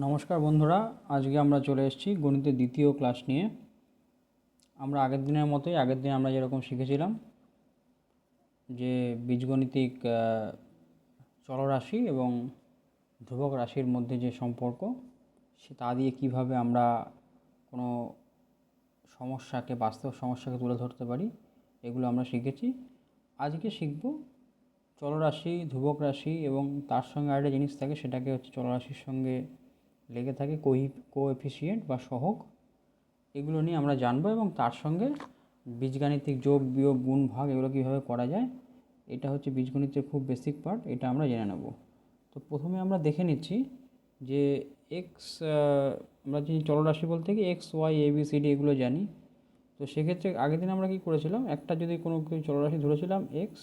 নমস্কার বন্ধুরা, আজকে আমরা চলে এসেছি গণিতের দ্বিতীয় ক্লাস নিয়ে। আমরা আগের দিনের মতোই আগের দিন আমরা যেরকম শিখেছিলাম যে বীজগণিতিক চলরাশি এবং ধ্রুবক রাশির মধ্যে যে সম্পর্ক তা দিয়ে কিভাবে আমরা কোনো বাস্তব সমস্যাকে তুলে ধরতে পারি, এগুলো আমরা শিখেছি। আজকে শিখব চলরাশি, ধ্রুবক রাশি এবং তার সঙ্গে আরেকটা জিনিস থাকে, সেটাকে হচ্ছে চলরাশির সঙ্গে লেগে থাকে কোএফিসিয়েন্ট বা সহগ। এগুলো নিয়ে আমরা জানবো এবং তার সঙ্গে বীজগাণিতিক যোগ বিয়োগ গুণ ভাগ এগুলো কীভাবে করা যায়, এটা হচ্ছে বীজগণিতের খুব বেসিক পার্ট, এটা আমরা জেনে নেব। তো প্রথমে আমরা দেখে নিচ্ছি যে এক্স, আমরা যে চলরাশি বলতে কি x Y A B C D এগুলো জানি। তো সেক্ষেত্রে আগের দিন আমরা কী করেছিলাম, একটা যদি কোনো চলরাশি ধরেছিলাম এক্স,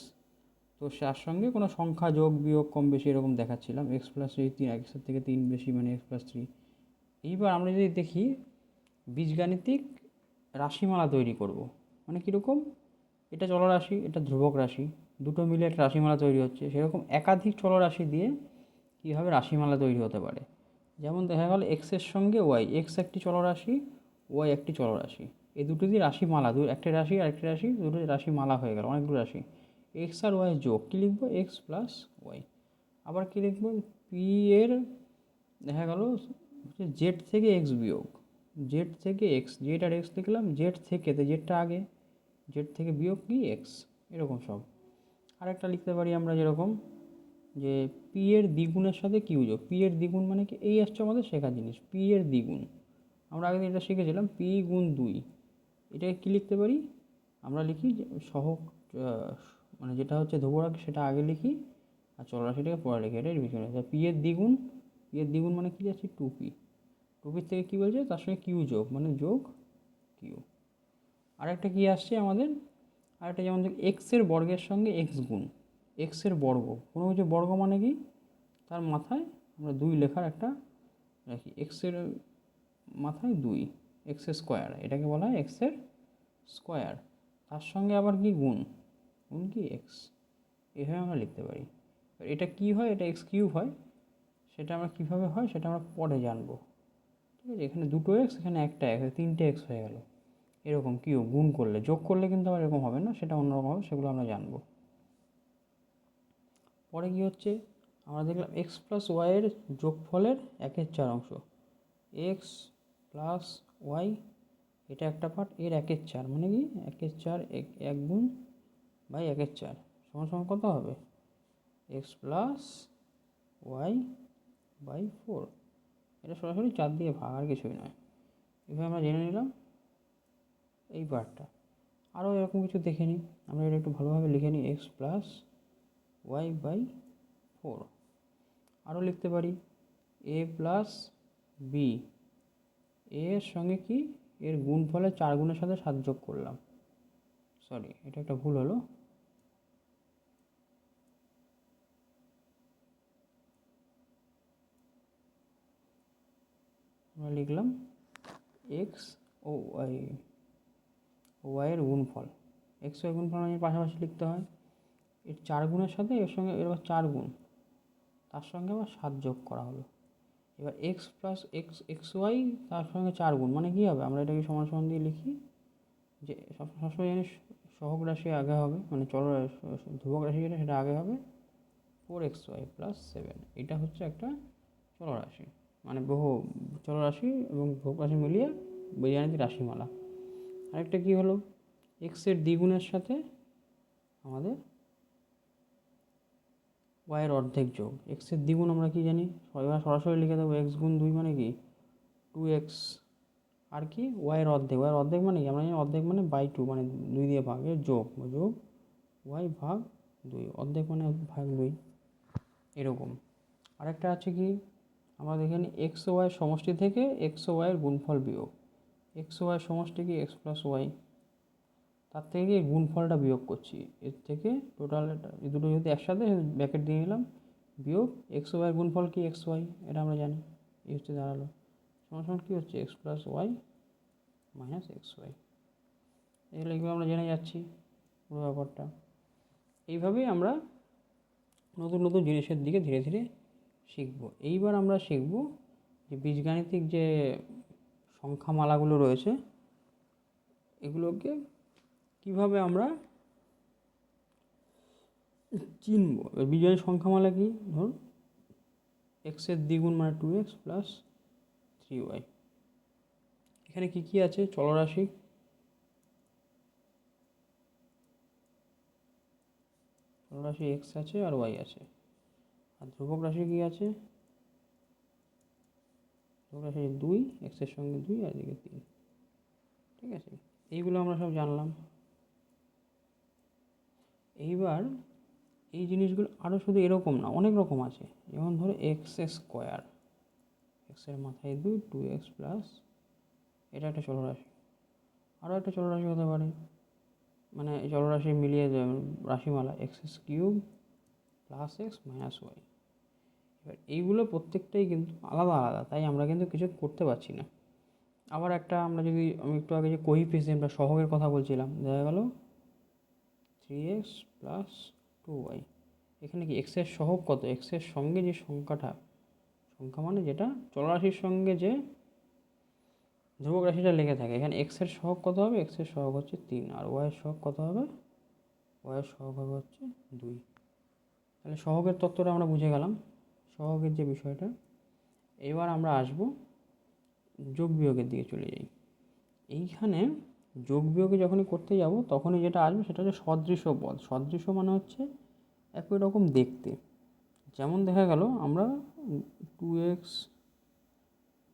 তো তার সঙ্গে কোনো সংখ্যা যোগ বিয়োগ কম বেশি এরকম দেখাচ্ছিলাম, এক্স প্লাস থ্রি, তিন এক্সের থেকে তিন বেশি মানে এক্স প্লাস থ্রি। এইবার আমরা যদি দেখি বীজগাণিতিক রাশিমালা তৈরি করব, মানে কীরকম, এটা চলরাশি, এটা ধ্রুবক রাশি, দুটো মিলে একটা রাশিমালা তৈরি হচ্ছে। সেরকম একাধিক চলরাশি দিয়ে কীভাবে রাশিমালা তৈরি হতে পারে। যেমন দেখা গেল এক্সের সঙ্গে ওয়াই, এক্স একটি চলরাশি, ওয়াই একটি চলরাশি, এই দুটো দিয়ে রাশিমালা, একটা রাশি আরেকটি রাশি, দুটো রাশিমালা হয়ে গেল, অনেকগুলো রাশি। এক্স আর ওয়াই যোগ, কী লিখবো, এক্স প্লাস ওয়াই। আবার কী লিখবো, পি এর দেখা গেল হচ্ছে জেড থেকে এক্স বিয়োগ, জেড থেকে এক্স, জেড আর এক্স লিখলাম, জেড থেকে তো জেডটা আগে, জেড থেকে বিয়োগ কি এক্স, এরকম সব। আরেকটা লিখতে পারি আমরা যেরকম যে পি এর দ্বিগুণের সাথে কিউ যোগ, পি এর দ্বিগুণ মানে কি, এই আসছে আমাদের শেখার জিনিস, পি এর দ্বিগুণ। আমরা আগে এটা শিখেছিলাম পি গুণ দুই, এটাকে কী লিখতে পারি, আমরা লিখি যে সহগ, মানে যেটা হচ্ছে ধ্রুবক সেটা আগে লিখি আর চলরাশিটাকে পরে লিখি, এটাই রিভিশন। পি এর দ্বিগুণ, পি এর দ্বিগুণ মানে কী যাচ্ছে টু পি, টু পির থেকে কী বলছে, তার সঙ্গে কিউ যোগ মানে যোগ কিউ। আরেকটা কী আসছে আমাদের, আরেকটা যেমন এক্সের বর্গের সঙ্গে এক্স গুণ, এক্সের বর্গ, কোনো কিছু বর্গ মানে কি, তার মাথায় আমরা দুই লেখার একটা রাখি, এক্সের মাথায় দুই, এক্স স্কোয়ার, এটাকে বলা হয় এক্সের স্কোয়ার। তার সঙ্গে আবার কি গুণ, গুণ কি এক্স, এভাবে আমরা লিখতে পারি। এটা কি হয়, এটা এক্স কিউব হয়, সেটা আমরা কীভাবে হয় সেটা আমরা পরে জানবো। ঠিক আছে, এখানে দুটো এক্স, এখানে একটা এক্স, তিনটে এক্স হয়ে গেল। এরকম কিউ গুণ করলে, যোগ করলে কিন্তু আবার এরকম হবে না, সেটা অন্যরকম হবে, সেগুলো আমরা জানবো পরে। কী হচ্ছে, আমরা দেখলাম এক্স প্লাস ওয়াইয়ের যোগফলের 1/4 অংশ, এক্স প্লাস ওয়াই, এটা একটা পার্ট, এর 1/4 মানে কি 1/4, এক গুণ বাই 1/4 সমান সমান কত হবে, এক্স প্লাস ওয়াই বাই 4। এটা সরাসরি 4 দিয়ে ভাগ, আর কিছুই নয়। এভাবে আমরা জেনে নিলাম এই পার্টটা। আরও এরকম কিছু দেখে নিই, আমরা এটা একটু ভালোভাবে লিখে নিই, এক্স প্লাস ওয়াই বাই 4। আরও লিখতে পারি এ প্লাস বি, এর সঙ্গে কি, এর গুণফলে 4 গুণের সাথে 7 যোগ করলাম, সরি এটা একটা ভুল হলো, আমরা লিখলাম এক্স ও ওয়াই, ওয়াইয়ের গুণফল, এক্স ওয়াই গুণফল মানে পাশাপাশি লিখতে হয়, এর 4 গুণের সাথে এর সঙ্গে এবার 4 গুণ, তার সঙ্গে আবার 7 যোগ করা হলো। এবার x plus x, x y তার সঙ্গে 4 গুণ মানে কী হবে, আমরা এটাকে সমান সমান দিয়ে লিখি যে সবসময় জানি সহগ রাশি আগে হবে, মানে ধ্রুবক রাশি যেটা সেটা আগে হবে, 4xy প্লাস 7। এটা হচ্ছে একটা চলরাশি, মানে বহু চলরাশি এবং ধ্রুবক রাশি মিলিয়ে বীজগাণিতিক রাশিমালা। আরেকটা কী হলো, এক্সের দ্বিগুণের সাথে আমাদের ওয়াইয়ের অর্ধেক যোগ, এক্সের দ্বিগুণ আমরা কি জানি, সরাসরি লিখে দেবো, এক্স গুণ দুই মানে কি 2x, আর কি ওয়াইয়ের অর্ধেক, ওয়াইয়ের অর্ধেক মানে কি, আমরা জানি অর্ধেক মানে বাই 2 মানে 2 দিয়ে ভাগ, এর যোগ যোগ ওয়াই ভাগ 2, অর্ধেক মানে ভাগ 2, এরকম। আরেকটা আছে কি, আমরা এখানে এক্স ও ওয়াইয়ের সমষ্টি থেকে এক্স ও ওয়াইয়ের গুণফল বিয়োগ, এক্স ও ওয়াইয়ের সমষ্টি কি এক্স প্লাস ওয়াই, তার থেকে গুণফলটা বিয়োগ করছি, এর থেকে টোটাল এই দুটো যদি একসাথে ব্র্যাকেট দিয়ে নিলাম, বিয়োগ এক্স ও ওয়াইয়ের গুণফল কি এক্স ওয়াই, এটা আমরা জানি, এই হচ্ছে দাঁড়ালো, সমান সমান কী হচ্ছে x plus y minus x y. এগুলো আমরা জেনে যাচ্ছি পুরো ব্যাপারটা। এইভাবেই আমরা নতুন নতুন জিনিসের দিকে ধীরে ধীরে শিখব। এইবার আমরা শিখব যে বীজগাণিতিক যে সংখ্যামালাগুলো রয়েছে এগুলোকে কীভাবে আমরা চিনব। বীজগাণিতিক সংখ্যামালা কি, ধরুন এক্সের দ্বিগুণ মানে 2x প্লাস 3y। এখানে কি কি আছে, চলরাশি, চলরাশি এক্স আছে আর ওয়াই আছে। আর ধ্রুবক রাশি কি আছে, ধ্রুবক রাশি 2, এক্সের সঙ্গে 2 আর এদিকে 3। ঠিক আছে, এইগুলো আমরা সব জানলাম। এইবার এই জিনিসগুলো আরও শুধু এরকম না, অনেক রকম আছে। যেমন ধরো এক্স স্কোয়ার, এক্সের মাথায় 2, 2x প্লাস, এটা একটা চলরাশি। আরও একটা চলরাশি হতে পারে, মানে এই চলরাশি মিলিয়ে রাশিমালা x cube plus x minus y. এবার এইগুলো প্রত্যেকটাই কিন্তু আলাদা আলাদা, তাই আমরা কিন্তু কিছু করতে পারছি না। আবার একটা আমরা যদি, আমি একটু আগে যে কোএফিসিয়েন্ট বা সহগের কথা বলছিলাম, দেখা গেল 3x প্লাস 2y। এখানে কি এক্সের সহগ কত, এক্সের সঙ্গে যে সংখ্যাটা, সংখ্যা মানে যেটা চলরাশির সঙ্গে যে ধ্রুবক রাশিটা লেগে থাকে, এখানে এক্সের সহগ কত হবে, এক্সের সহগ হচ্ছে 3, আর ওয়াইয়ের সহগ কত হবে, ওয়াইয়ের সহগ হবে হচ্ছে 2। তাহলে সহগের তত্ত্বটা আমরা বুঝে গেলাম, সহগের যে বিষয়টা। এবার আমরা আসব যোগ বিয়োগের দিকে চলে যাই। এইখানে যোগ বিয়োগে যখনই করতে যাব তখনই যেটা আসবে সেটা হচ্ছে সদৃশ পদ। সদৃশ মানে হচ্ছে একই রকম দেখতে। যেমন দেখা গেল আমরা 2x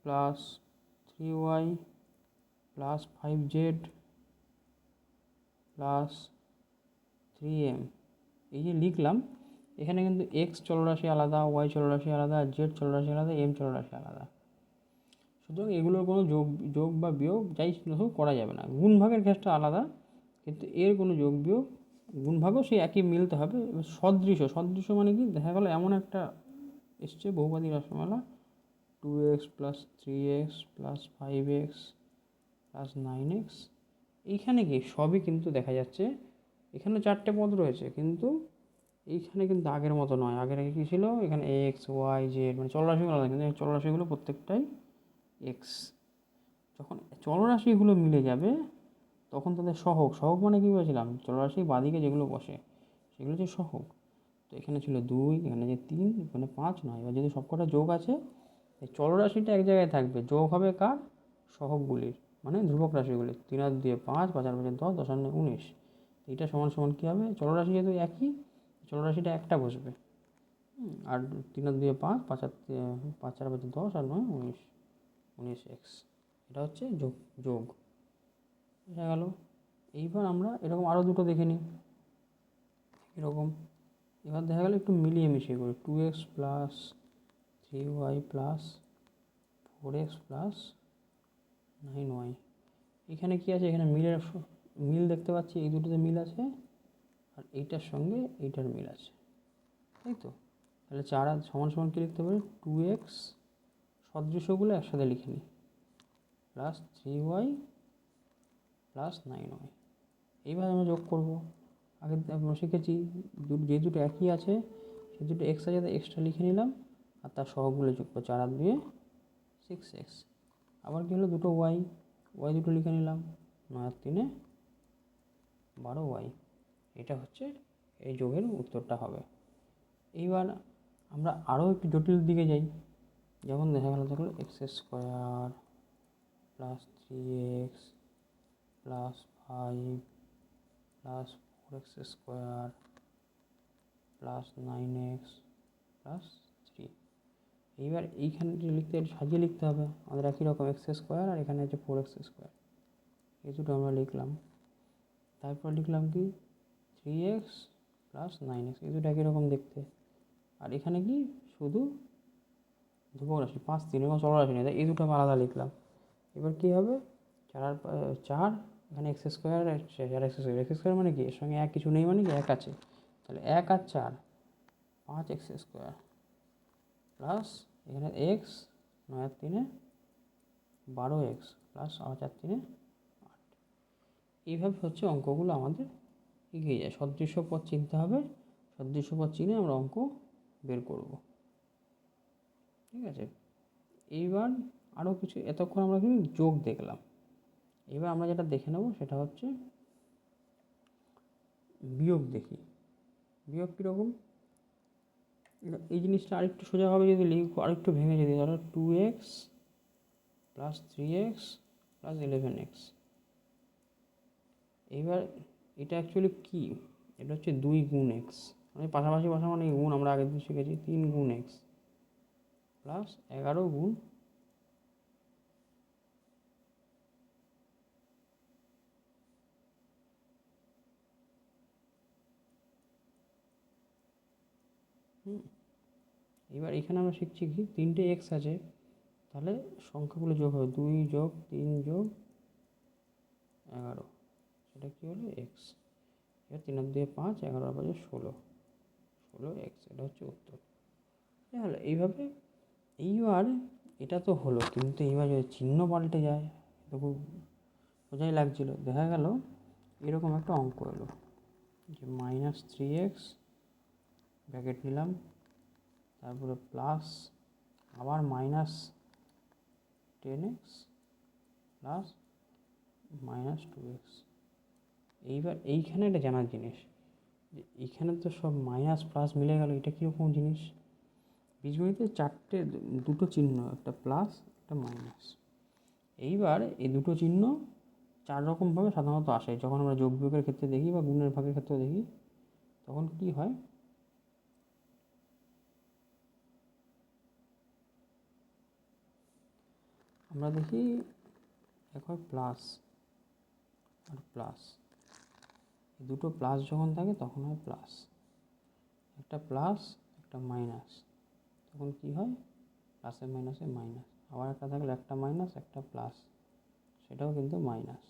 plus 3y plus 5z plus 3m এই যে লিখলাম, এখানে কিন্তু x চলরাশি আলাদা, y চলরাশি আলাদা, z চলরাশি আলাদা, m চলরাশি আলাদা। সুতরাং এগুলোর কোনো যোগ বা বিয়োগ যাই হোক করা যাবে না। গুণভাগের ক্ষেত্রে আলাদা, কিন্তু এর কোনো যোগ বিয়োগ, গুণভাগও সেই একই মিলতে হবে। সদৃশ, সদৃশ মানে কি, দেখা গেলো এমন একটা এসছে বহুপদী রাশিমালা 2x plus 3x plus 5x plus 9x। এইখানে কি সবই কিন্তু দেখা যাচ্ছে, এখানে 4টে পদ রয়েছে, কিন্তু এইখানে কিন্তু আগের মতো নয়। আগের আগে কী ছিল, এখানে এক্স ওয়াই জেড মানে চলরাশিগুলো আলাদা, কিন্তু চলরাশিগুলো প্রত্যেকটাই এক্স। যখন চলরাশিগুলো মিলে যাবে তখন তাদের সহগ, সহগ মানে কী বলেছিলাম, চলরাশি বাঁদিকে যেগুলো বসে সেগুলো হচ্ছে সহগ। তো এখানে ছিল 2, এখানে যে 3, এখানে 5 নয়। এবার যদি সবকটা যোগ আছে, এই চলরাশিটা এক জায়গায় থাকবে, যোগ হবে কার, সহগগুলির, মানে ধ্রুবক রাশিগুলির। 3 আর 2 5, 5 আর 5 10, 10 আর 9 19। এইটা সমান সমান কী হবে, চলরাশি যেহেতু একই, চলরাশিটা একটা বসবে। আর 3 আর 2 5, 5 আর 5 10 আর 9 19, 19x। এটা হচ্ছে যোগ যোগ বোঝা গেল। এইবার আমরা এরকম আরও দুটো দেখে নিই এরকম। এবার দেখা গেলো একটু মিলিয়ে মিশিয়ে করি, 2x plus 3y plus 4x plus 9y। এখানে কী আছে, এখানে মিল দেখতে পাচ্ছি, এই দুটোতে মিল আছে, আর এইটার সঙ্গে এইটার মিল আছে, তাই তো। তাহলে 4 আর সমান সমান কী লিখতে পারি, 2x সদৃশগুলো একসাথে লিখে নিই, প্লাস 3y প্লাস 9y। এইবার আমরা যোগ করবো। আগে আমরা শিখেছি যে দুটো একই আছে সেই দুটো এক্স আছে, তাই এক্সট্রা লিখে নিলাম, আর তার সহগগুলো যোগ করবো, 4 আর 2 6x। আবার কী হলো, দুটো ওয়াই, ওয়াই দুটো লিখে নিলাম, 9 আর 3 12y। এটা হচ্ছে এই যোগের উত্তরটা হবে। এইবার আমরা আরও একটু জটিল দিকে যাই। যেমন দেখা গেলো দেখলো x square plus 3x plus 5 plus 4x square plus 9x plus 3। এইবার এইখানে যে লিখতে সাজিয়ে লিখতে হবে আমাদের একই রকম, এক্স স্কোয়ার আর এখানে হচ্ছে 4x স্কোয়ার, এই দুটো আমরা লিখলাম। তারপর লিখলাম কি 3x প্লাস 9x, এই দুটো একই রকম দেখতে। আর এখানে কি শুধু ধ্রুবক রাশি 5 3, এবং চলরাশি নেই, তাই এই দুটো আলাদা লিখলাম। এবার কী হবে, 4 আর 4, এখানে এক্স স্কোয়ার আর এক্স স্কোয়ার, এক্স স্কোয়ার মানে কি, এর সঙ্গে এক কিছু নেই মানে কি, এক আছে, তাহলে 1 আর 4 5x স্কোয়ার প্লাস এখানে এক্স 9 আর 3 12x প্লাস 8 আর 3 8। এইভাবে হচ্ছে অঙ্কগুলো আমাদের এগিয়ে যায়। সদৃশ্য পদ চিনতে হবে, সদৃশ্য পদ চিনে আমরা অঙ্ক বের করব, ঠিক আছে। এইবার আরও কিছু, এতক্ষণ আমরা কিন্তু যোগ দেখলাম। এবার আমরা যেটা দেখে নেব সেটা হচ্ছে বিয়োগ দেখি। বিয়োগ কীরকম, এই জিনিসটা আরেকটু সোজাভাবে যদি লিখব, আরেকটু ভেঙে যদি, ধরো 2x plus 3x plus 11x। এইবার এটা অ্যাকচুয়ালি কী, এটা হচ্ছে 2 গুণ এক্স, মানে পাশাপাশি বসা মানে গুণ, আমরা আগের দিন শিখেছি 3 গুণ এক্স প্লাস 11 গুণ এবার এখানে আমরা শিখছি কি, 3টে এক্স আছে, তাহলে সংখ্যাগুলো যোগ হবে 2 যোগ 3 যোগ 11, সেটা কী হলো এক্স। এবার 3 আর 2 5, 11 আর 5 16, 16 এক্স, এটা হচ্ছে উত্তর। হলো এইভাবে। এইবার এটা তো হলো, কিন্তু এইবার যদি চিহ্ন পাল্টে যায়, তো খুব বোঝাই লাগছিলো, দেখা গেল এরকম একটা অঙ্ক এলো যে -3x ব্র্যাকেট নিলাম, তারপরে প্লাস আবার -10x প্লাস -2x। এইবার এইখানে একটা জানার জিনিস যে এইখানে তো সব মাইনাস প্লাস মিলে গেল, এটা কীরকম জিনিস, বীজগণিতে দুটো চিহ্ন, একটা প্লাস একটা মাইনাস। এইবার এই দুটো চিহ্ন 4 রকমভাবে সাধারণত আসে, যখন আমরা যোগ বিয়োগের ক্ষেত্রে দেখি বা গুণের ভাগের ক্ষেত্রে দেখি, তখন কি হয়, আমরা দেখি এক হয় প্লাস আর প্লাস, দুটো প্লাস যখন থাকে তখন হয় প্লাস, একটা প্লাস একটা মাইনাস, তখন কি হয় প্লাসে মাইনাসে মাইনাস, আবার একটা থাকলে একটা মাইনাস একটা প্লাস, সেটাও কিন্তু মাইনাস,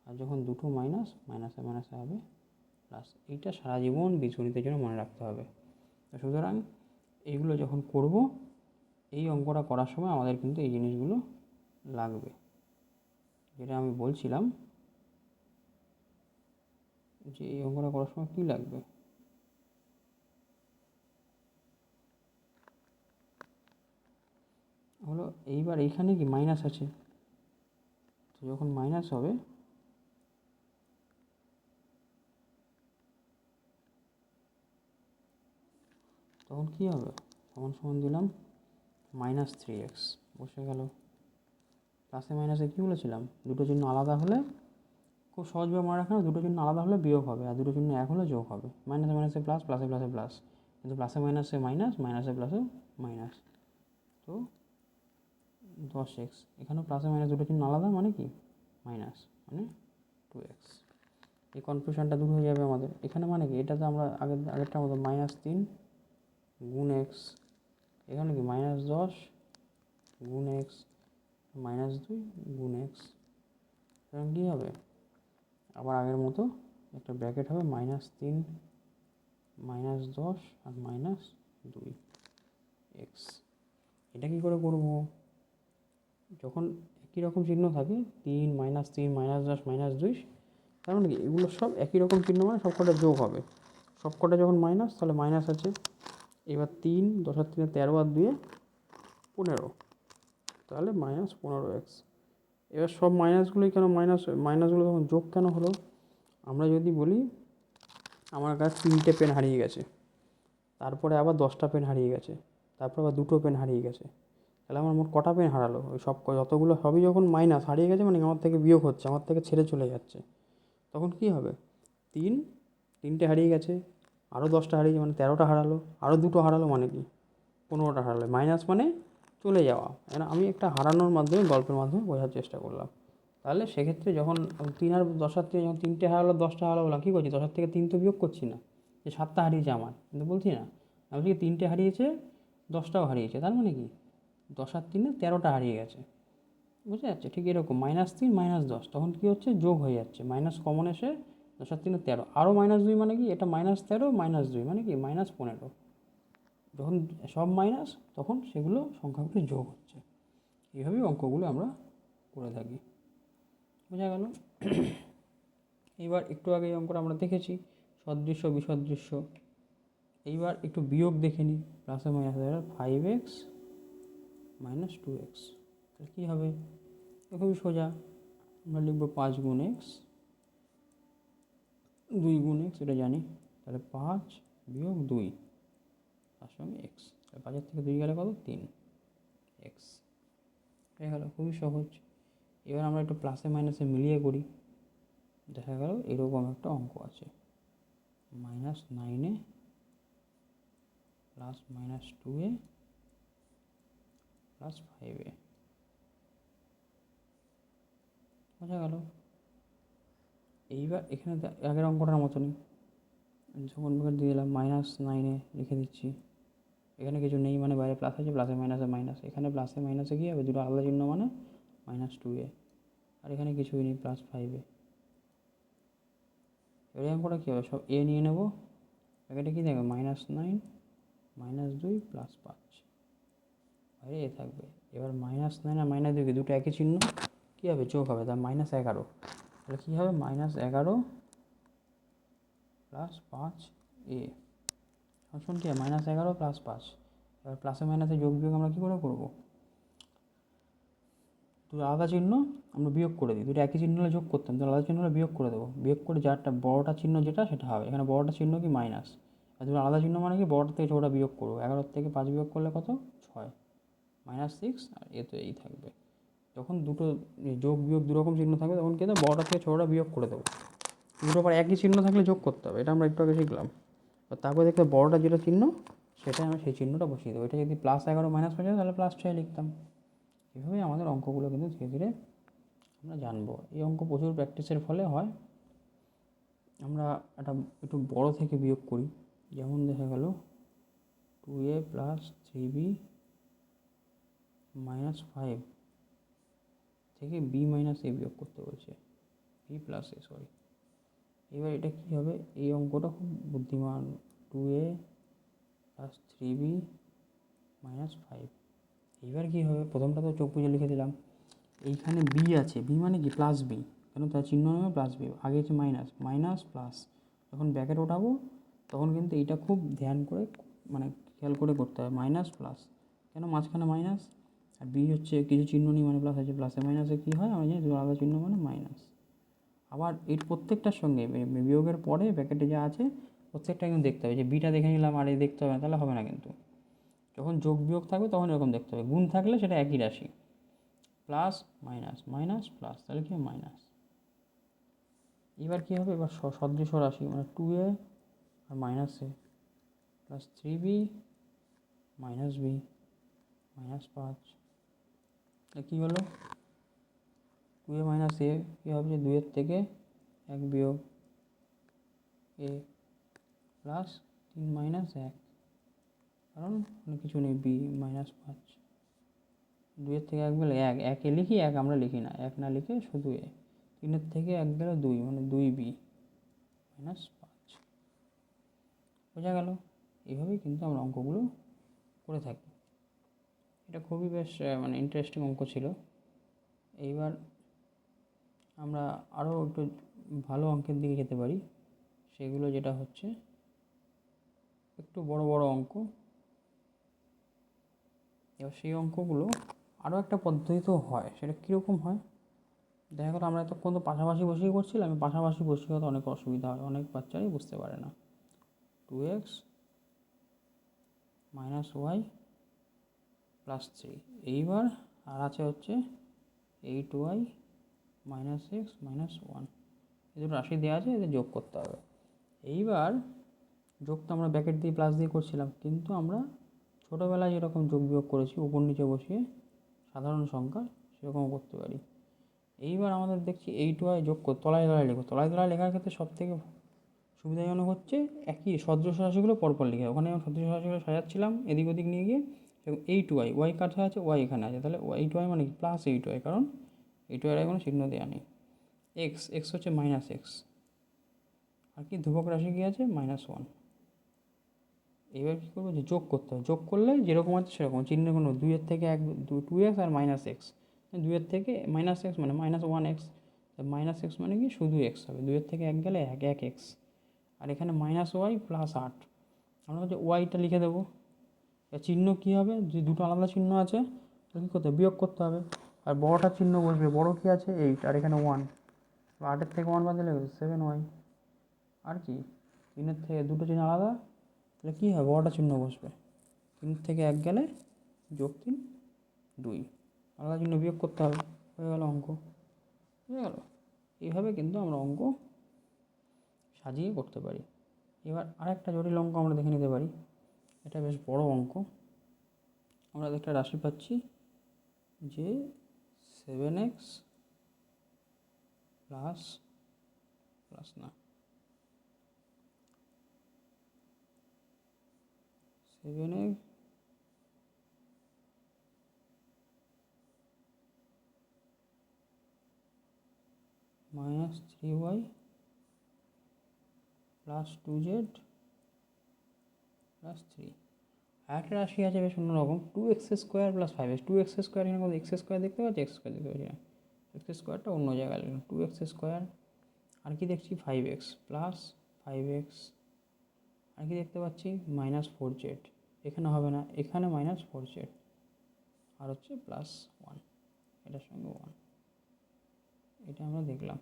আর যখন দুটো মাইনাস, মাইনাসে মাইনাসে হবে প্লাস। এইটা সারা জীবন বীজগণিতের জন্য মনে রাখতে হবে। তো সুতরাং এইগুলো যখন করব, এই অঙ্কটা করার সময় আমাদের কিন্তু এই জিনিসগুলো লাগবে, যেটা আমি বলছিলাম যে এই অঙ্কটা করার সময় কী লাগবে, হলো এইবার এইখানে কি মাইনাস আছে, তো যখন মাইনাস হবে তখন কী হবে, সমান সমান দিলাম -3x, বসে গেল। প্লাসে মাইনাসে কী বলেছিলাম, দুটো চিহ্ন আলাদা হলে, খুব সহজভাবে মনে রাখা, দুটো চিহ্ন আলাদা হলে বিয়োগ হবে, আর দুটো চিহ্ন এক হলে যোগ হবে। মাইনাসে মাইনাসে প্লাস, প্লাসে প্লাসে প্লাস, কিন্তু প্লাসে মাইনাসে মাইনাস, মাইনাসে প্লাসে মাইনাস, তো 10x। এখানেও প্লাসে মাইনাস দুটো চিহ্ন আলাদা, মানে কি মাইনাস, মানে 2x। এই কনফিউশনটা দূর হয়ে যাবে আমাদের। এখানে মানে কি, এটা তো আমরা আগেরটার মতো -3 গুণ এক্স, এখানে কি -10 গুণ এক্স, -2 গুণ এক্স, সুতরাং কী হবে, আবার আগের মতো একটা ব্র্যাকেট হবে -3 -10 আর -2 এক্স। এটা কী করে করব, যখন একই রকম চিহ্ন থাকে 3 -3 -10 -2, তার মানে কি এগুলো সব একই রকম চিহ্ন, মানে সব কটা যোগ হবে, সব কটা যখন মাইনাস, তাহলে মাইনাস আছে। এবার 3 10 আর 3 13 আর 2 15, তাহলে -15x। এবার সব মাইনাসগুলোই কেন মাইনাসগুলো তখন যোগ কেন হলো, আমরা যদি বলি আমার কাছে 3টে পেন হারিয়ে গেছে, তারপরে আবার 10টা পেন হারিয়ে গেছে, তারপর আবার 2টো পেন হারিয়ে গেছে, তাহলে আমার মোট কটা পেন হারালো, ওই সব যতগুলো সবই যখন মাইনাস হারিয়ে গেছে, মানে আমার থেকে বিয়োগ হচ্ছে, আমার থেকে ছেড়ে চলে যাচ্ছে, তখন কী হবে, 3টে হারিয়ে গেছে, আরও 10টা হারিয়ে, মানে 13টা হারালো, আরও 2টো হারালো, মানে কি 15টা হারালো। মাইনাস মানে চলে যাওয়া, আমি একটা হারানোর মাধ্যমে, গল্পের মাধ্যমে বোঝার চেষ্টা করলাম। তাহলে সেক্ষেত্রে যখন 3 আর 10 আর 3 যখন 3টে হারালো 10টা হারালো বললাম, কী করছি, 10 থেকে 3 তো বিয়োগ করছি না, যে 7টা হারিয়েছে আমার, কিন্তু বলছি না, আমি বলছি 3টে হারিয়েছে, 10টাও হারিয়েছে, তার মানে কি 10 আর 3 13টা হারিয়ে গেছে, বুঝতে যাচ্ছে। ঠিক এরকম -3 -10, তখন কী হচ্ছে, যোগ হয়ে যাচ্ছে, মাইনাস কমন এসে 10 আর 3 13, আরও -2 মানে কি, এটা -13 -2 মানে কি -15। যখন সব মাইনাস, তখন সেগুলো সংখ্যাগুলি যোগ হচ্ছে। এইভাবেই অঙ্কগুলো আমরা করে থাকি, বোঝা গেল। এইবার একটু আগে এই অঙ্কটা আমরা দেখেছি, সদৃশ্য বিসদৃশ্য। এইবার একটু বিয়োগ দেখে নিই, প্লাসে মাইনাসে 5x মাইনাস 2x। তাহলে কী হবে? খুবই সোজা, আমরা লিখব 5 গুণ এক্স, 2 গুণ এক্স, এটা জানি। তাহলে 5 বিয়োগ 2 তার সঙ্গে এক্স। তাহলে 5 থেকে 2 গেলে কত? 3 এক্স। হয়ে গেল, খুবই সহজ। এবার আমরা একটু প্লাসে মাইনাসে মিলিয়ে করি। দেখা গেল এরকম একটা অঙ্ক আছে, -9 প্লাস -2 প্লাস 5 বোঝা গেল। এইবার এখানে আগের অঙ্কটার মতনই যখন দিয়ে দিলাম -9 লিখে দিচ্ছি। এখানে কিছু নেই মানে বাইরে প্লাস আছে, প্লাসে মাইনাসে মাইনাস। এখানে প্লাসে মাইনাসে কী হবে? দুটো আলাদা চিহ্ন মানে -2 আর এখানে কিছুই নেই, +5। এবার অঙ্কটা কী হবে? সব নিয়ে নেব, প্যাকেটে কী থাকবে? -9 -2 +5, বাইরে থাকবে। এবার -9 আর -2 দুটো একই চিহ্ন, কী হবে? যোগ হবে, তার -11। তাহলে কী হবে? -11 + 5 অপশনটি -11 + 5। এবার প্লাসে মাইনাসে যোগ বিয়োগ আমরা কী করে করবো? দুটো আলাদা চিহ্ন আমরা বিয়োগ করে দিই। দুটো একই চিহ্ন হলে যোগ করতাম, তো আলাদা চিহ্ন হলে বিয়োগ করে দেবো। বিয়োগ করে যারটা বড়টা চিহ্ন যেটা সেটা হবে। এখানে বড়টা চিহ্ন কি? মাইনাস। আর দুটো আলাদা চিহ্ন মানে কি? বড়টা থেকে ছোটোটা বিয়োগ করবো। 11 থেকে 5 বিয়োগ করলে কত? 6 -6। আর তো এই থাকবে। যখন দুটো যোগ বিয়োগ দুরকম চিহ্ন থাকবে তখন কী? বড়টা থেকে ছোটোটা বিয়োগ করে দেবো। দুটো পর একই চিহ্ন থাকলে যোগ করতে হবে, এটা আমরা একটু আগে শিখলাম। তারপরে দেখতে বড়টা যেটা চিহ্ন সেটাই আমরা সেই চিহ্নটা বসিয়ে দেবো। এটা যদি +11 -5 হয় তাহলে +6 লিখতাম। এভাবেই আমাদের অঙ্কগুলো কিন্তু ধীরে ধীরে আমরা জানবো। এই অঙ্ক প্রচুর প্র্যাকটিসের ফলে হয়। আমরা একটু বড় থেকে বিয়োগ করি। যেমন দেখা গেল 2a + 3b - 5 থেকে b - a বিয়োগ করতে বলছে, b + a সরি। এবার এটা কী হবে? এই অঙ্কটা খুব বুদ্ধিমান। 2a + 3b - 5। এইবার কী হবে? প্রথমটা তো চোখ বুজে লিখে দিলাম। এইখানে বি আছে, বি মানে কি? +b, কেন? তার চিহ্ন নেবে +b। আগে হচ্ছে মাইনাস, মাইনাস প্লাস। যখন ব্যাকেট ওঠাবো তখন কিন্তু এইটা খুব ধ্যান করে মানে খেয়াল করে করতে হবে। মাইনাস প্লাস, কেন মাঝখানে মাইনাস? আর বি হচ্ছে কিছু চিহ্ন নেই মানে প্লাস আছে। প্লাসে মাইনাসে কী হয়? আমি জানি দুটো আলাদা চিহ্ন মানে মাইনাস। আবার এর প্রত্যেকটার সঙ্গে বিয়োগের পরে ব্যাকেটে যা আছে প্রত্যেকটা কিন্তু দেখতে হবে। যে বিটা দেখে নিলাম আর এই দেখতে হবে না, তাহলে হবে না কিন্তু। যখন যোগ বিয়োগ থাকবে তখন এরকম দেখতে হবে। গুণ থাকলে সেটা একই রাশি, প্লাস মাইনাস, মাইনাস প্লাস, তাহলে কী হবে? মাইনাস। এবার কী হবে? এবার সদৃশ রাশি মানে 2a R -a + 3b - b - 5। এটা কী হলো? 2a - a কী হবে? যে 2 থেকে 1 বিয়োগ a প্লাস 3 - 1, কারণ কিছু নেই, b - 5। 2 থেকে 1 গেলে 1, 1 লিখি, 1 আমরা লিখি না, 1 না লিখে শুধু a। 3 থেকে 1 গেলে 2 মানে 2b - 5। বোঝা গেল? এইভাবেই কিন্তু আমরা অঙ্কগুলো করে থাকি। এটা খুবই বেশ মানে ইন্টারেস্টিং অঙ্ক ছিল। এইবার আমরা আরও একটু ভালো অঙ্কের দিকে যেতে পারি। সেগুলো যেটা হচ্ছে একটু বড় বড় অঙ্ক। এবার সেই অঙ্কগুলো আরও একটা পদ্ধতিতেও হয়। সেটা কীরকম হয়? দেখা গেলো আমরা এতক্ষণ তো পাশাপাশি বসিয়ে করছিলাম, পাশাপাশি বসিয়ে হয়তো অনেক অসুবিধা হয়, অনেক বাচ্চারাই বুঝতে পারে না। 2x - y + 3। এইবার আর আছে হচ্ছে 8y - x - 1। এই দুটো রাশি দেওয়া আছে, এদের যোগ করতে হবে। এইবার যোগটা আমরা ব্র্যাকেট দিয়ে প্লাস দিয়ে করছিলাম, কিন্তু আমরা ছোটোবেলায় যেরকম যোগ বিয়োগ করেছি উপর নিচে বসিয়ে সাধারণ সংখ্যা, সেরকমও করতে পারি। এইবার আমাদের দেখছি 8y যোগ করে তলায় তলায় লিখব। তলায় তলায় লেখার ক্ষেত্রে সবথেকে সুবিধাজনক হচ্ছে একই সদৃশ রাশিগুলো পরপর লিখে। ওখানে আমি সদৃশ রাশিগুলো সাজাচ্ছিলাম এদিক ওদিক নিয়ে গিয়ে, এবং 8y, ওয়াই কাছে আছে, ওয়াই এখানে আছে, তাহলে 8y মানে কি? +8y, কারণ 8y এর কোনো চিহ্ন দেওয়া নেই। x হচ্ছে -x, আর কি ধ্রুবক রাশি কী আছে? -1। এবার কী করবো? যে যোগ করতে হবে। যোগ করলে যেরকম আছে সেরকম, চিহ্নের কোনো 2 থেকে 1, 2x আর -x। 2 থেকে -x মানে -1x, -x মানে কি? শুধু x হবে। 2 থেকে 1 গেলে 1x। আর এখানে -y + 8, আমরা হচ্ছে ওয়াইটা লিখে দেবো। চিহ্ন কী হবে? যে দুটো আলাদা চিহ্ন আছে, কী করতে হবে? বিয়োগ করতে হবে। আর বড়টার চিহ্ন বসবে, বড় কী আছে 8 আর এখানে 1, 8 থেকে 1 বাদ দিলে 7y। আর কি 3 থেকে দুটো চিহ্ন আলাদা, তাহলে কী হবে? বড়টা চিহ্ন বসবে, 3 থেকে 1 গেলে +3 2, আলাদা চিহ্ন বিয়োগ করতে হবে, হয়ে গেল অঙ্ক, হয়ে গেল। এইভাবে কিন্তু আমরা অঙ্ক সাজিয়ে করতে পারি। এবার আরেকটা জটিল অঙ্ক আমরা দেখে নিতে পারি, এটা বেশ বড় অঙ্ক। আমরা একটা রাশি পাচ্ছি যে 7x প্লাস প্লাস না 7x -3y plus 2z plus 3। আরেকটা রাশি আছে বেশ অন্যরকম, 2x² প্লাস 5x। 2x² এখানে কোনো x² দেখতে পাচ্ছি, x² দেখতে পাচ্ছি না, x² অন্য জায়গায় লিখলাম, 2x²। আর কি দেখছি? 5x plus 5x। আর কি দেখতে পাচ্ছি? -4z। এখানে হবে না, এখানে -4z। আর হচ্ছে +1, এটার সঙ্গে 1, এটা আমরা দেখলাম।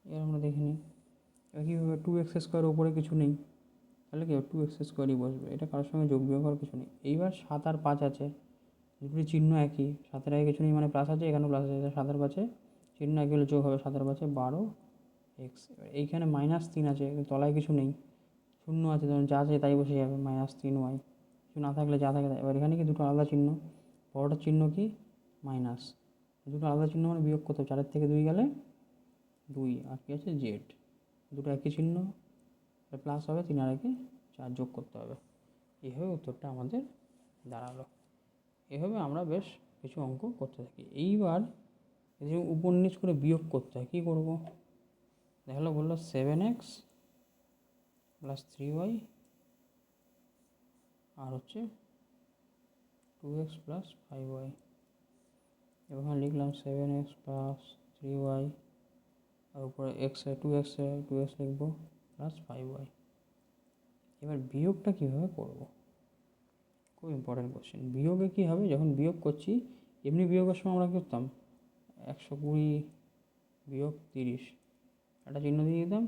এবার আমরা দেখে নিই এবার কীভাবে। 2x² ওপরে কিছু নেই, তাহলে কি 2x² বসবে, এটা কারোর সঙ্গে যোগ বিয়োগ করার কিছু নেই। এইবার 7 আর 5 আছে, দুটি চিহ্ন একই, 7-এর আগে কিছু নেই মানে প্লাস আছে, এখানেও প্লাস আছে, 7 আর 5 চিহ্ন একই হলে যোগ হবে, 7 আর 5 12x। এইখানে -3 আছে, তলায় কিছু নেই, শূন্য আছে, তখন যা আছে তাই বসে যাবে, -3y। কিছু না থাকলে যা থাকে। এবার এখানে কি দুটো আলাদা চিহ্ন, বড়টার চিহ্ন কি মাইনাস, দুটো আলাদা চিহ্ন মানে বিয়োগ করতে হবে, 4 থেকে 2 গেলে 2, আর কি আছে জেড, দুটো একই চিহ্ন, প্লাস হবে, 3 আর একে 4 যোগ করতে হবে। এইভাবে উত্তরটা আমাদের দাঁড়ালো। এভাবে আমরা বেশ কিছু অঙ্ক করতে থাকি। এইবার যদি উপর নিচ করে বিয়োগ করতে হয়, কী করবো? দেখালো, বললো 7x প্লাস 3y আর হচ্ছে 2x প্লাস 5y। এবার লিখলাম 7x প্লাস 3y, আর উপরে x 2x লিখবো প্লাস 5y। এবার বিয়োগটা কীভাবে করবো? খুব ইম্পর্টেন্ট কোশ্চেন। বিয়োগে কী হবে? যখন বিয়োগ করছি, এমনি বিয়োগের সময় আমরা কী করতাম? 120 বিয়োগ 30, একটা চিহ্ন দিয়ে দিতাম,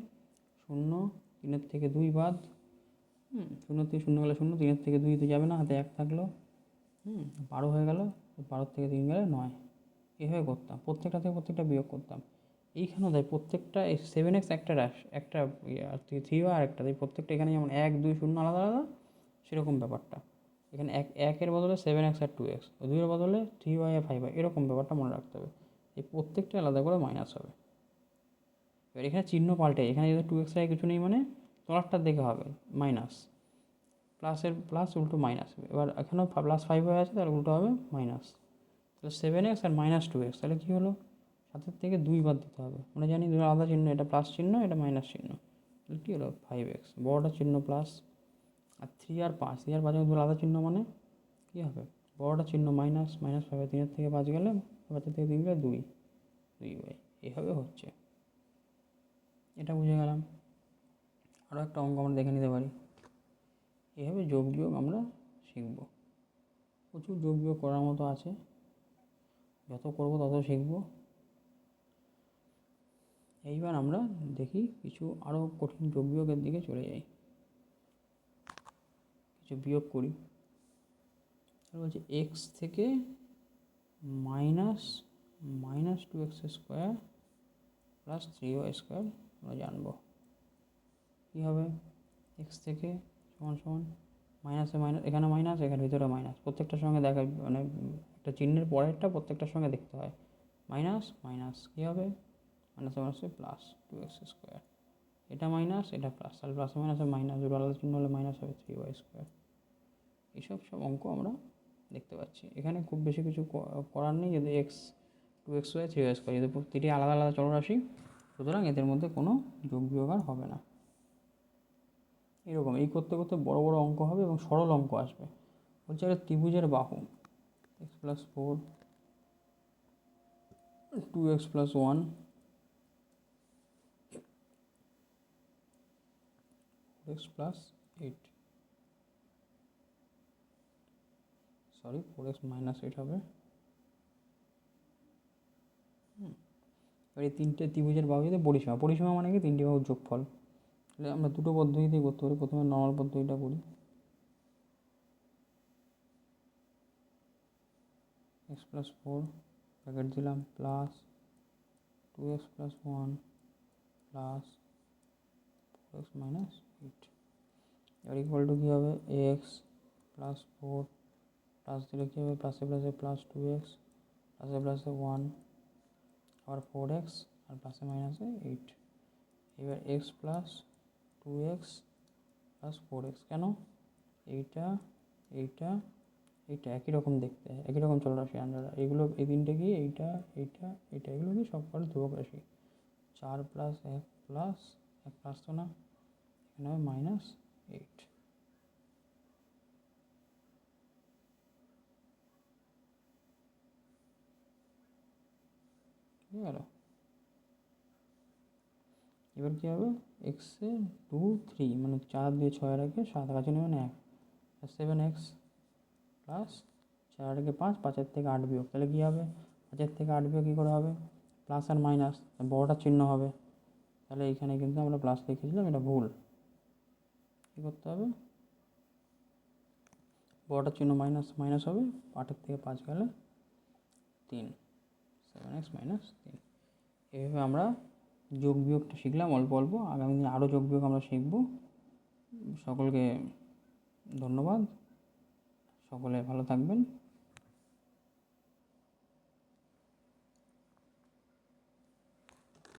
0, 3 থেকে 2 বাদ, 0 থেকে 0 গেলে 0, 3 থেকে 2 তো যাবে না, হাতে 1 থাকলো, 12 হয়ে গেল, 12 থেকে 3 গেলে 9। এভাবে করতাম, প্রত্যেকটা থেকে প্রত্যেকটা বিয়োগ করতাম। এইখানেও তাই, প্রত্যেকটা 7x একটা একটা আর 3y আর একটা, তাই প্রত্যেকটা এখানে যেমন 1 2 0 আলাদা আলাদা, সেরকম ব্যাপারটা এখানে 1-এর বদলে 7x আর 2x, 2-এর বদলে 3y আর 5y, এরকম ব্যাপারটা মনে রাখতে হবে। এই প্রত্যেকটা আলাদা করে মাইনাস হবে। এবার এখানে চিহ্ন পাল্টে, এখানে যদি 2x এর কিছু নেই মানে তলারটার দেখে হবে মাইনাস, প্লাসের প্লাস উল্টো মাইনাস। এবার এখানেও +5 হয়ে আছে, তাহলে উল্টো হবে মাইনাস। তাহলে 7x আর -2x, তাহলে কী হলো? 7 থেকে 2 বাদ দিতে হবে, আমরা জানি দুটো আলাদা চিহ্ন, এটা প্লাস চিহ্ন, এটা মাইনাস চিহ্ন, তাহলে কী হলো? 5x, বড়টা চিহ্ন প্লাস, আর 3 আর 5 দুটো আলাদা চিহ্ন মানে কী হবে? বড়টা চিহ্ন মাইনাস, -5, 3 থেকে 5 গেলে, 5 থেকে 3 গেলে 2, 2y। এভাবে হচ্ছে, এটা বুঝে গেলাম। আরও একটা অঙ্ক আমরা দেখে নিতে পারি। এভাবে যোগ বিয়োগ আমরা শিখব, প্রচুর যোগ বিয়োগ করার মতো আছে, যত করবো তত শিখব। এইবার আমরা দেখি কিছু আরও কঠিন যোগ বিয়োগের দিকে চলে যাই, কিছু বিয়োগ করি। বলছে এক্স থেকে -2x² প্লাস 3y² আমরা জানবো কী হবে। এক্স থেকে সমান মাইনাসে মাইনাস, এখানে মাইনাস, এখানে ভিতরে মাইনাস, প্রত্যেকটার সঙ্গে দেখা মানে একটা চিহ্নের পরেরটা প্রত্যেকটার সঙ্গে দেখতে হয়। মাইনাস মাইনাস কী হবে? মাইনাসে মাইনাসে প্লাস 2x², এটা মাইনাস এটা প্লাস, তাহলে প্লাসে মাইনাসে মাইনাস, দুটো আলাদা চিহ্ন হলে মাইনাস হবে 3y²। এইসব অঙ্ক আমরা দেখতে পাচ্ছি। এখানে খুব বেশি কিছু করার নেই, যদি x 2xy 3y², যদি প্রতিটি আলাদা আলাদা চলরাশি, সুতরাং এদের মধ্যে কোনো যোগ বিয়োগ আর হবে না। এরকম এই করতে করতে বড় বড় অঙ্ক হবে এবং সরল অঙ্ক আসবে। বলছে একটা ত্রিভুজের বাহু x+4 2x+1 4x+8 sorry 4x minus 8 হবে। এবার এই তিনটে ত্রিভুজের বাহুতে পরিসীমা, পরিসীমা মানে কি তিনটে বাহুর যোগফল। তাহলে আমরা দুটো পদ্ধতিতেই করতে পারি। প্রথমে নর্মাল পদ্ধতিটা করি। এক্স প্লাস 4 ব্র্যাকেট দিলাম plus 2x plus 1 plus 4x minus 8 এবার ইকুয়াল টু কী হবে, এক্স প্লাস 4 প্লাস দিলে কী হবে, প্লাসে প্লাসে প্লাস 2x প্লাসে প্লাসে 1 আবার 4x আর প্লাসে মাইনাসে 8। এবার x plus 2x plus 4x, কেন এইটা এইটা এইটা একই রকম দেখতে, একই রকম চলরাশি আন্ডার, এগুলো এই তিনটে কি এইটা এইটা এইটা এগুলো কি সব কটা ধ্রুবক রাশি। 4 প্লাস 1 প্লাস 1 প্লাস তো না, এখানে হবে মাইনাস 8। ঠিক গেল। এবার কী হবে, এক্সে 2 3 মানে 4 দিয়ে 6 রাখে 7 কাছে নেবেন 1 7x প্লাস 4 থেকে 5, 5 থেকে 8 বিয়োগ, তাহলে কী হবে, 5 থেকে 8 বিয়োগ কী করে হবে, প্লাস আর মাইনাস বড়টার চিহ্ন হবে। তাহলে এইখানে কিন্তু আমরা প্লাস লিখেছিলাম, এটা ভুল। কী করতে হবে, বড়টার চিহ্ন মাইনাস মাইনাস হবে, 8 থেকে 5 গেলে 3, 7x মাইনাস 3। এইভাবে আমরা যোগ বিয়োগটা শিখলাম অল্প অল্প। আগামী দিনে আরও যোগ বিয়োগ আমরা শিখব। সকলকে ধন্যবাদ, সকলে ভালো থাকবেন।